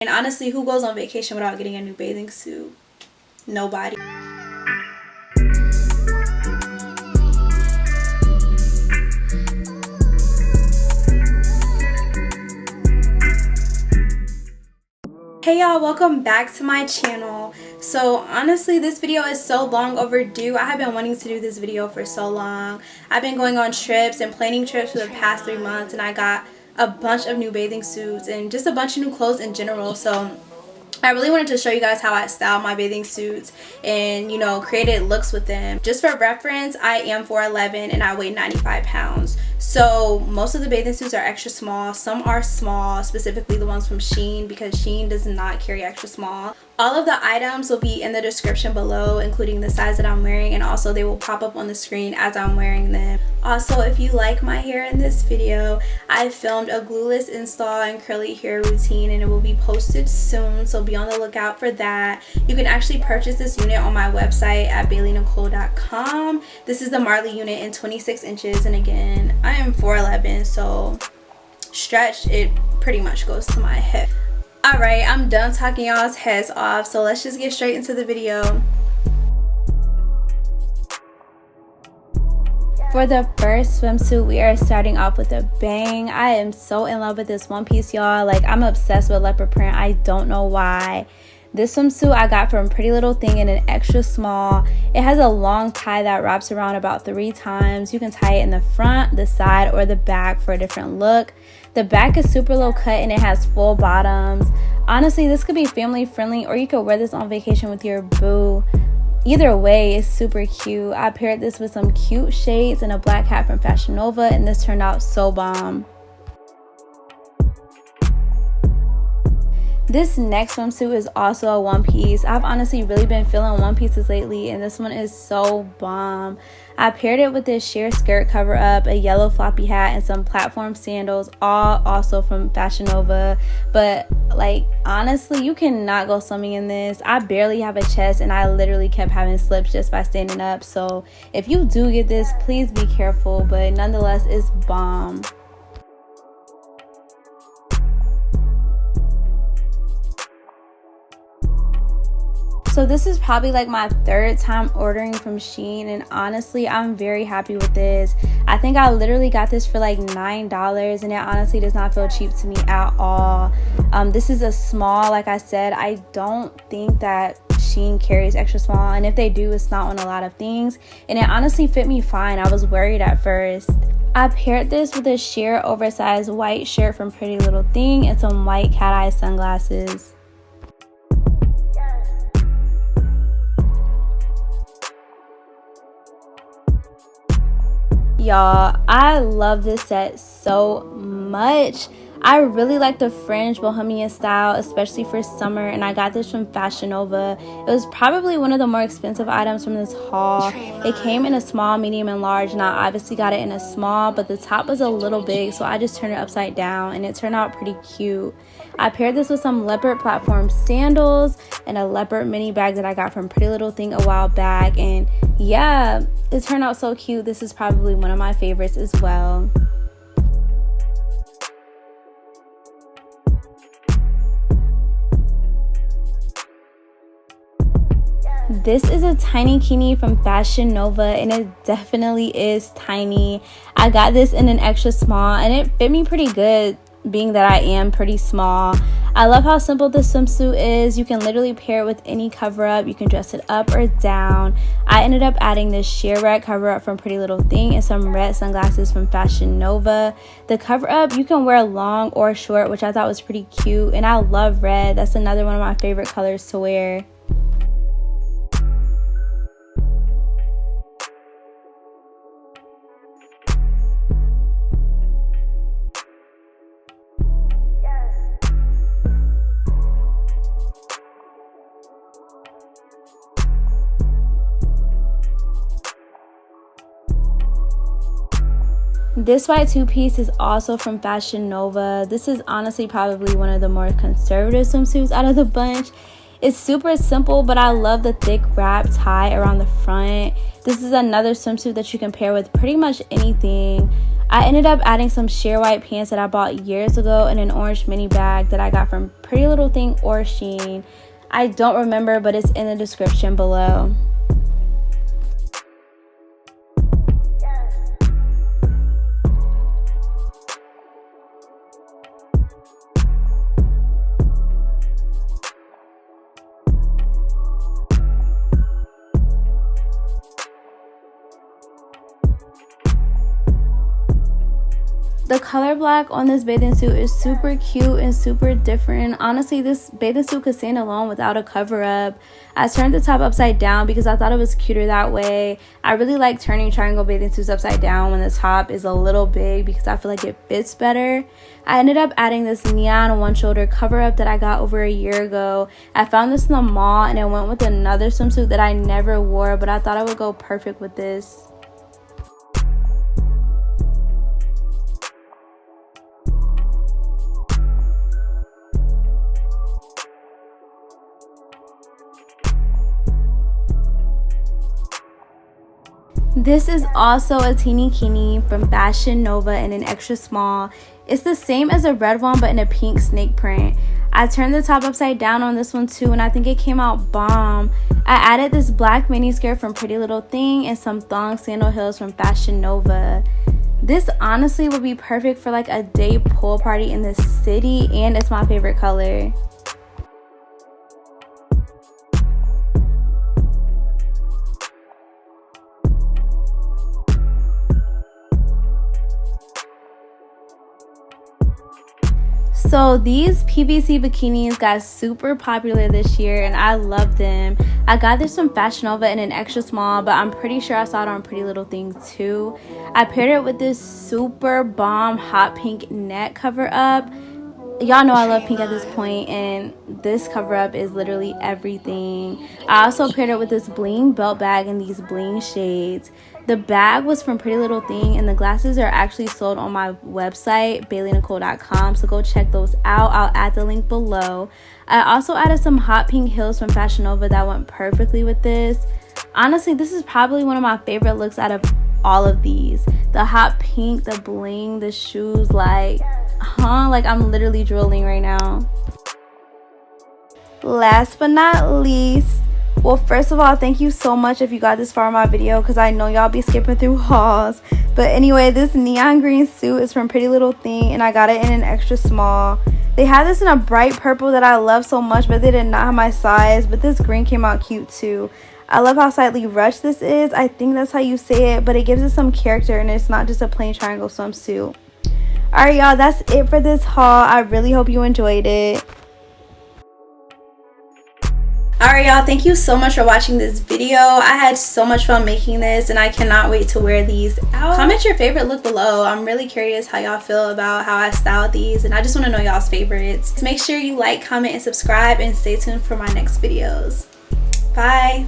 And honestly, who goes on vacation without getting a new bathing suit? Nobody. Hey y'all, welcome back to my channel. So honestly, this video is so long overdue. I have been wanting to do this video for so long. I've been going on trips and planning trips for the past 3 months, and I got a bunch of new bathing suits and just a bunch of new clothes in general. So I really wanted to show you guys how I style my bathing suits and, you know, created looks with them. Just for reference, I am 4'11" and I weigh 95 pounds. So most of the bathing suits are extra small. Some are small, specifically the ones from Shein, because Shein does not carry extra small. All of the items will be in the description below, including the size that I'm wearing, and also they will pop up on the screen as I'm wearing them. Also, if you like my hair in this video, I filmed a glueless install and curly hair routine, and it will be posted soon, so be on the lookout for that. You can actually purchase this unit on my website at BailiNicole.com. This is the Marley unit in 26 inches, and again, I am 4'11", so stretched, it pretty much goes to my hip. Alright, I'm done talking y'all's heads off, so let's just get straight into the video. For the first swimsuit, we are starting off with a bang. I am so in love with this one piece, y'all. Like, I'm obsessed with leopard print. I don't know why. This swimsuit I got from PrettyLittleThing in an extra small. It has a long tie that wraps around about 3 times. You can tie it in the front, the side, or the back for a different look. The back is super low cut and it has full bottoms. Honestly, this could be family friendly, or you could wear this on vacation with your boo. Either way, it's super cute. I paired this with some cute shades and a black hat from Fashion Nova, and this turned out so bomb. This next swimsuit is also a one piece. I've honestly really been feeling one pieces lately, and this one is so bomb. I paired it with this sheer skirt cover up, a yellow floppy hat, and some platform sandals, all also from Fashion Nova. But like, honestly, you cannot go swimming in this. I barely have a chest, and I literally kept having slips just by standing up. So if you do get this, please be careful, but nonetheless, it's bomb. So this is probably like my 3rd time ordering from Shein, and honestly, I'm very happy with this. I think I literally got this for like $9, and it honestly does not feel cheap to me at all. This is a small, like I said. I don't think that Shein carries extra small, and if they do, it's not on a lot of things, and it honestly fit me fine. I was worried at first. I paired this with a sheer oversized white shirt from PrettyLittleThing and some white cat eye sunglasses. Y'all, I love this set so much. I really like the fringe bohemian style, especially for summer, and I got this from Fashion Nova. It was probably one of the more expensive items from this haul. It came in a small, medium, and large, and I obviously got it in a small, but the top was a little big, so I just turned it upside down, and it turned out pretty cute. I paired this with some leopard platform sandals and a leopard mini bag that I got from PrettyLittleThing a while back, and yeah, it turned out so cute. This is probably one of my favorites as well. This is a tiny bikini from Fashion Nova, and it definitely is tiny. I got this in an extra small, and it fit me pretty good, being that I am pretty small. I love how simple this swimsuit is. You can literally pair it with any cover up. You can dress it up or down. I ended up adding this sheer red cover up from PrettyLittleThing and some red sunglasses from Fashion Nova. The cover up you can wear long or short, which I thought was pretty cute, and I love red. That's another one of my favorite colors to wear. This white 2-piece is also from Fashion Nova. This is honestly probably one of the more conservative swimsuits out of the bunch. It's super simple, but I love the thick wrap tie around the front. This is another swimsuit that you can pair with pretty much anything. I ended up adding some sheer white pants that I bought years ago in an orange mini bag that I got from PrettyLittleThing or Shein. I don't remember, but it's in the description below. The color black on this bathing suit is super cute and super different. Honestly, this bathing suit could stand alone without a cover up. I turned the top upside down because I thought it was cuter that way. I really like turning triangle bathing suits upside down when the top is a little big because I feel like it fits better. I ended up adding this neon one shoulder cover up that I got over a year ago. I found this in the mall and it went with another swimsuit that I never wore, but I thought it would go perfect with this. This is also a teeny kini from Fashion Nova in an extra small. It's the same as a red one but in a pink snake print. I turned the top upside down on this one too and I think it came out bomb. I added this black mini skirt from PrettyLittleThing and some thong sandal heels from Fashion Nova. This honestly would be perfect for like a day pool party in the city, and it's my favorite color. So these PVC bikinis got super popular this year and I love them. I got this from Fashion Nova in an extra small, but I'm pretty sure I saw it on PrettyLittleThing too. I paired it with this super bomb hot pink neck cover up. Y'all know I love pink at this point, and this cover up is literally everything. I also paired it with this bling belt bag in these bling shades. The bag was from PrettyLittleThing and the glasses are actually sold on my website BailiNicole.com, so go check those out. I'll add the link below. I also added some hot pink heels from Fashion Nova that went perfectly with this. Honestly, this is probably one of my favorite looks out of all of these. The hot pink, the bling, the shoes, like I'm literally drooling right now. Last but not least, well, first of all, thank you so much if you got this far in my video because I know y'all be skipping through hauls. But anyway, this neon green suit is from PrettyLittleThing and I got it in an extra small. They had this in a bright purple that I love so much, but they did not have my size. But this green came out cute too. I love how slightly ruched this is. I think that's how you say it, but it gives it some character and it's not just a plain triangle swimsuit. Alright y'all, that's it for this haul. I really hope you enjoyed it. Alright y'all, thank you so much for watching this video. I had so much fun making this and I cannot wait to wear these out. Comment your favorite look below. I'm really curious how y'all feel about how I styled these and I just want to know y'all's favorites. Make sure you like, comment, and subscribe and stay tuned for my next videos. Bye!